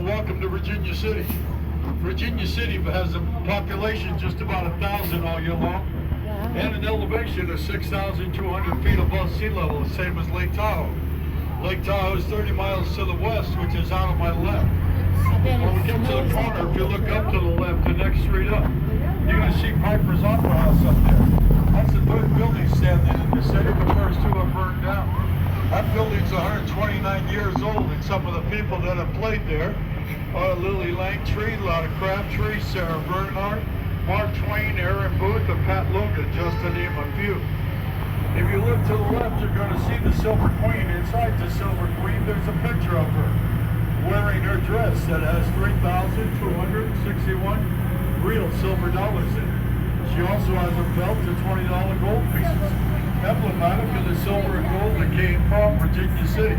welcome to Virginia City. Virginia City has a population just about 1,000 all year long, and an elevation of 6,200 feet above sea level, the same as Lake Tahoe. Lake Tahoe is 30 miles to the west, which is out on my left. When we get to the corner, if you look up to the left, the next street up, you're going to see Piper's Opera House up there. That's the third building standing in the city. The first two are burned down. That building's 129 years old, and some of the people that have played there are Lily Langtree, Lotta Crabtree, Sarah Bernhardt, Mark Twain, Aaron Booth, and Pat Logan, just to name a few. If you look to the left, you're going to see the Silver Queen. Inside the Silver Queen, there's a picture of her wearing her dress that has 3,261 real silver dollars in it. She also has a belt of $20 gold pieces, emblematic of the silver and gold that came from Virginia City.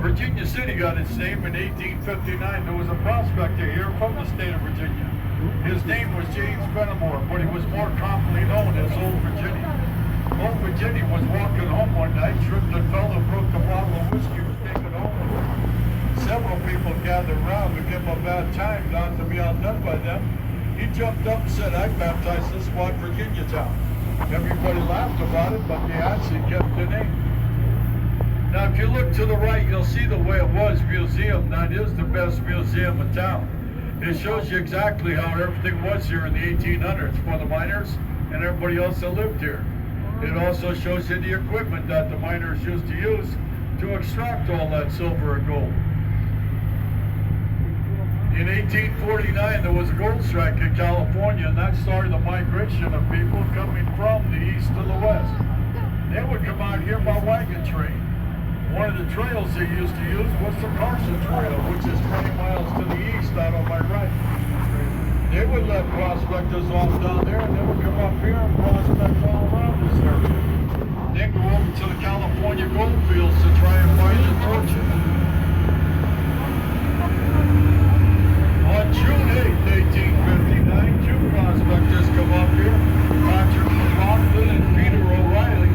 Virginia City got its name in 1859. There was a prospector here from the state of Virginia. His name was James Fenimore, but he was more commonly known as Old Virginia. Old Virginia was walking home one night, tripped and fell and broke the bottle of whiskey he was taking home with him. Several people gathered around to give him a bad time, not to be outdone by them. He jumped up and said, "I baptized this spot Virginia Town." Everybody laughed about it, but they actually kept the name. Now, if you look to the right, you'll see the Way It Was Museum. That is the best museum in town. It shows you exactly how everything was here in the 1800s for the miners and everybody else that lived here. It also shows you the equipment that the miners used to use to extract all that silver and gold. In 1849, there was a gold strike in California, and that started the migration of people coming from the east to the west. They would come out here by wagon train. One of the trails they used to use was the Carson Trail, which is 20 miles to the east out on my right. They would let prospectors off down there, and they would come up here and prospect all around this area. Then go over to the California gold fields to try and find the fortune. On June 8, 1859, two prospectors come up here, Patrick McLaughlin and Peter O'Reilly.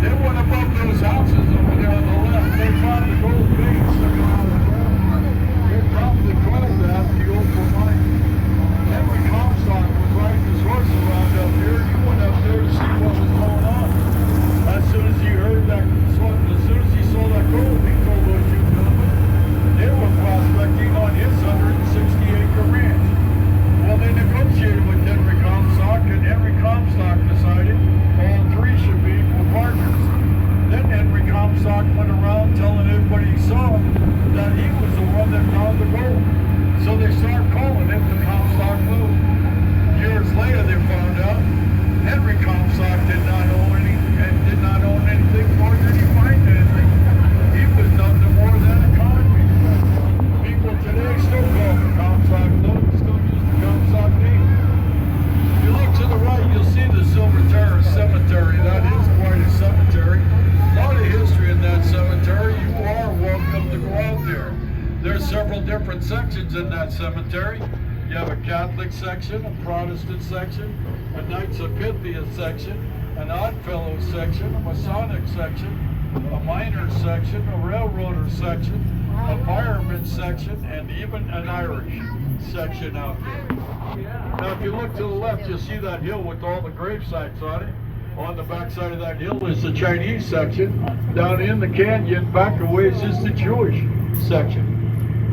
They went above those houses over there on the left. They found the gold veins sticking out of the ground. They probably called that the Opal Mine. Henry Comstock was riding his horse around up here. He went up there to see what was going on. As soon as he heard that, as soon as he saw that gold, he told those two gentlemen they were prospecting on his 160-acre ranch. Well, they negotiated with Henry Comstock, and Henry Comstock decided all three should be equal partners. Then Henry Comstock went around telling everybody he saw that he was the one that found the gold. So they started calling it the Comstock Loop. Years later, they found out Henry Comstock did not own anything, nor did he find anything. He was nothing more than a convict. People today still call the Comstock Loop, still use the Comstock name. If you look to the right, you'll see the Silver Terrace Cemetery. That is quite a cemetery. A lot of history in that cemetery. You are welcome to go out there. There's several different sections in that cemetery. You have a Catholic section, a Protestant section, a Knights of Pythia section, an Oddfellows section, a Masonic section, a Miners section, a Railroader section, a Fireman section, and even an Irish section out there. Now, if you look to the left, you'll see that hill with all the grave sites on it. On the back side of that hill is the Chinese section. Down in the canyon, back a ways, is the Jewish section.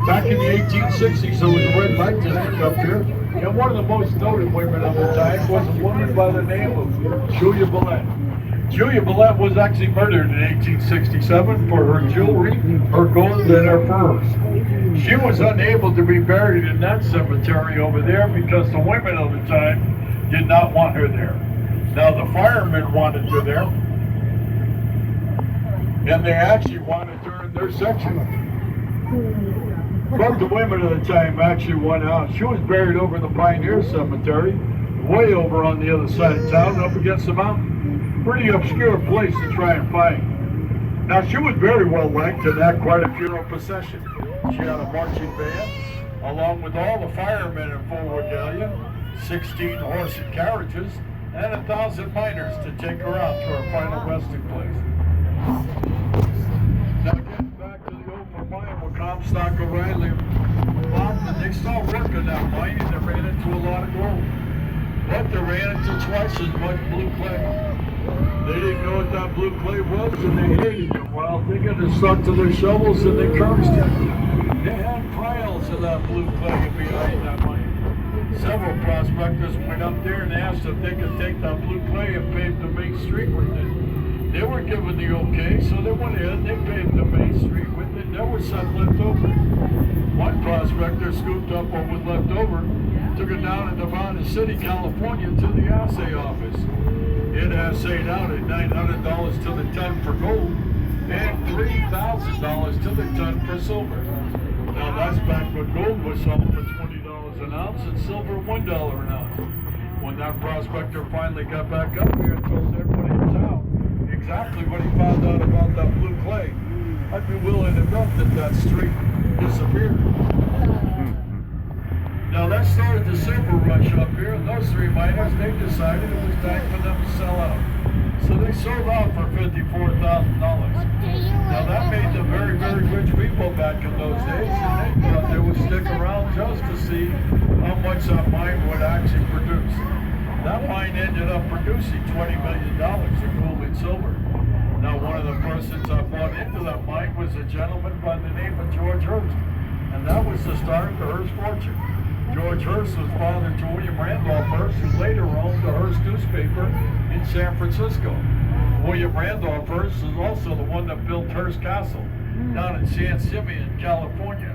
Back in the 1860s, there was a red light district up here, and one of the most noted women of the time was a woman by the name of Julia Billette. Julia Billette was actually murdered in 1867 for her jewelry, her gold, and her furs. She was unable to be buried in that cemetery over there because the women of the time did not want her there. Now the firemen wanted her there, and they actually wanted her in their section. But the women of the time actually went out. She was buried over in the Pioneer Cemetery, way over on the other side of town, up against the mountain. Pretty obscure place to try and find. Now, she was very well liked and had quite a funeral procession. She had a marching band, along with all the firemen in full regalia, 16 horse and carriages, and 1,000 miners to take her out to her final resting place. Now, getting back to the Opal Mine where Comstock O'Reilly they started working that mine and they ran into a lot of gold. But they ran into twice as much blue clay. They didn't know what that blue clay was and they hated it. Well, they got to stuck to their shovels and they cursed it. They had piles of that blue clay behind that mine. Several prospectors went up there and asked if they could take that blue clay and pave the main street with it. They were given the okay, so they went in, they paved the main street with it. There was some left over. One prospector scooped up what was left over, took it down in Nevada City, California to the assay office. It assayed out at $900 to the ton for gold and $3,000 to the ton for silver. Now that's back when gold was sold for $20 an ounce and silver $1 an ounce. When that prospector finally got back up here and told everybody in town exactly what he found out about that blue clay, I'd be willing to bet that that street disappeared. Now that started the silver rush up here, and those three miners, they decided it was time for them to sell out. So they sold out for $54,000. Now that made them very, very rich people back in those days, and they thought they would stick around just to see how much that mine would actually produce. That mine ended up producing $20 million in gold and silver. Now one of the persons that bought into that mine was a gentleman by the name of George Hearst, and that was the start of the Hearst fortune. George Hearst was father to William Randolph Hearst, who later owned the Hearst newspaper in San Francisco. William Randolph Hearst is also the one that built Hearst Castle down in San Simeon, California.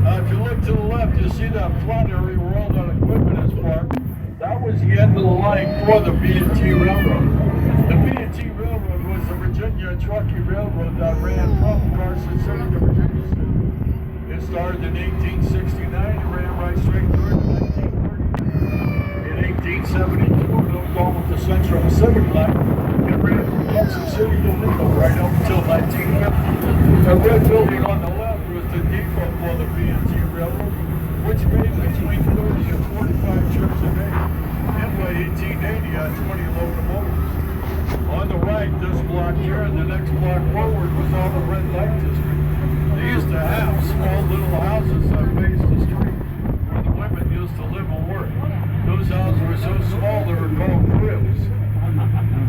If you look to the left, you see that flat area where all that equipment is parked. That was the end of the line for the B&T Railroad. The B&T Railroad was the Virginia and Truckee Railroad that ran from Carson City to Virginia City. It started in 1869 and ran right straight through to 1930. In 1872, it moved on with the Central Pacific Line and ran from Carson City to Lincoln right up until 1950. The red building on the left was the depot for the B&T Railroad, which made between 30 and 45 trips a day. And by 1880, had 20 locomotives. On the right, this block here, and the next block forward was all the red light district. They used to have small little houses that faced the street where the women used to live and work. Those houses were so small they were called cribs.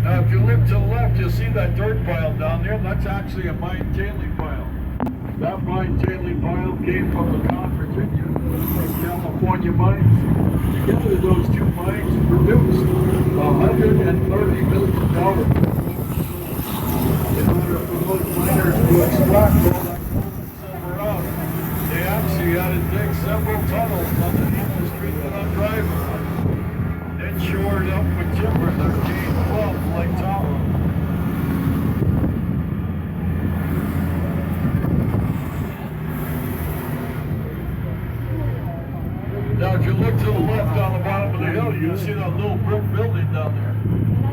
Now if you look to the left, you'll see that dirt pile down there. That's actually a mine tailing pile. That mine tailing pile came from the Virginia and California mines. Together those two mines produced $130 million. In order for those miners to extract all that gold and silver out, they actually had to dig several tunnels underneath the street that I'm driving on. Then shored up with timber that came from Lake Tahoe. Now if you look to the left on the bottom of the hill, you'll see that little brick building down there.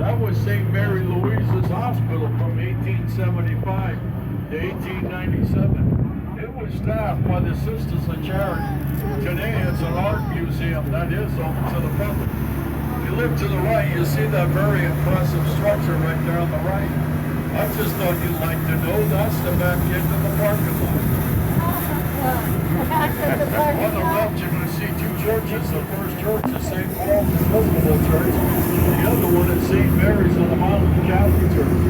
That was St. Mary Louise's Hospital from 1875 to 1897. It was staffed by the Sisters of Charity. Today it's an art museum that is open to the public. If you look to the right, you see that very impressive structure right there on the right. I just thought you'd like to know that's the back end of the parking lot. On the left, you're going to see two churches. The first church is St. Paul's Episcopal Church. The other one is St. Mary's of the Mountain Catholic Church.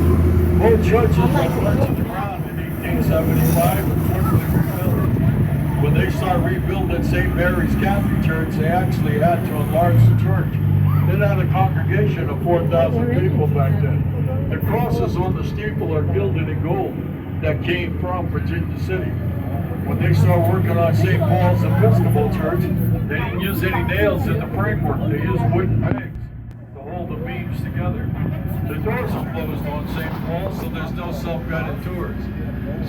Both churches were burnt to the ground in 1875 and quickly rebuilt. When they started rebuilding St. Mary's Catholic Church, they actually had to enlarge the church. It had a congregation of 4,000 people back then. The crosses on the steeple are gilded in gold that came from Virginia City. When they started working on St. Paul's Episcopal Church, they didn't use any nails in the framework. They used wooden pegs to hold the beams together. The doors are closed on St. Paul, so there's no self-guided tours.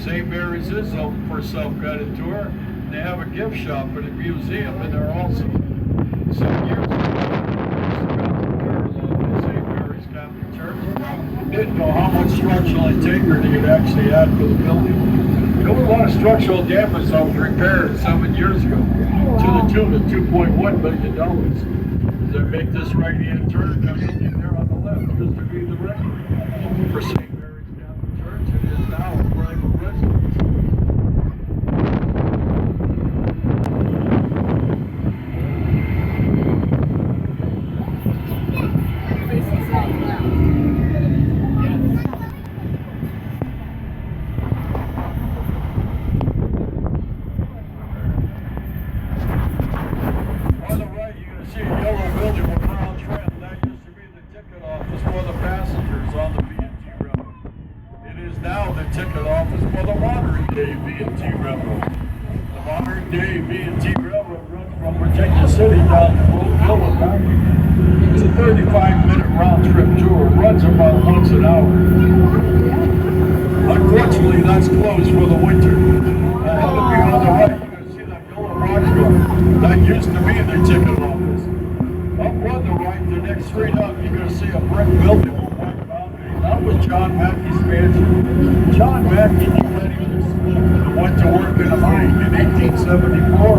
St. Mary's is open for self-guided tour. They have a gift shop and a museum in there also. Some years ago, St. Mary's Catholic Church didn't know how much structural integrity it actually had for the building. There was a lot of structural damage that was repaired 7 years ago to the tune of $2.1 million. They make this right-hand turn coming in there on the left just to be the record for St. Mary's Catholic Church. It is now a private residence. now the ticket office for the modern day B&T Railroad. The modern day B&T Railroad runs from Virginia City down to Roseville and back. It's a 35-minute round trip tour. It runs about once an hour. Unfortunately, that's closed for the winter. Ahead of you on the right, you're going to see that yellow box truck. That used to be the ticket office. Up on the right, the next street up, you're going to see a brick building with white boundary. That was John Mackey's mansion. John Mackey, he went to work in a mine in 1874.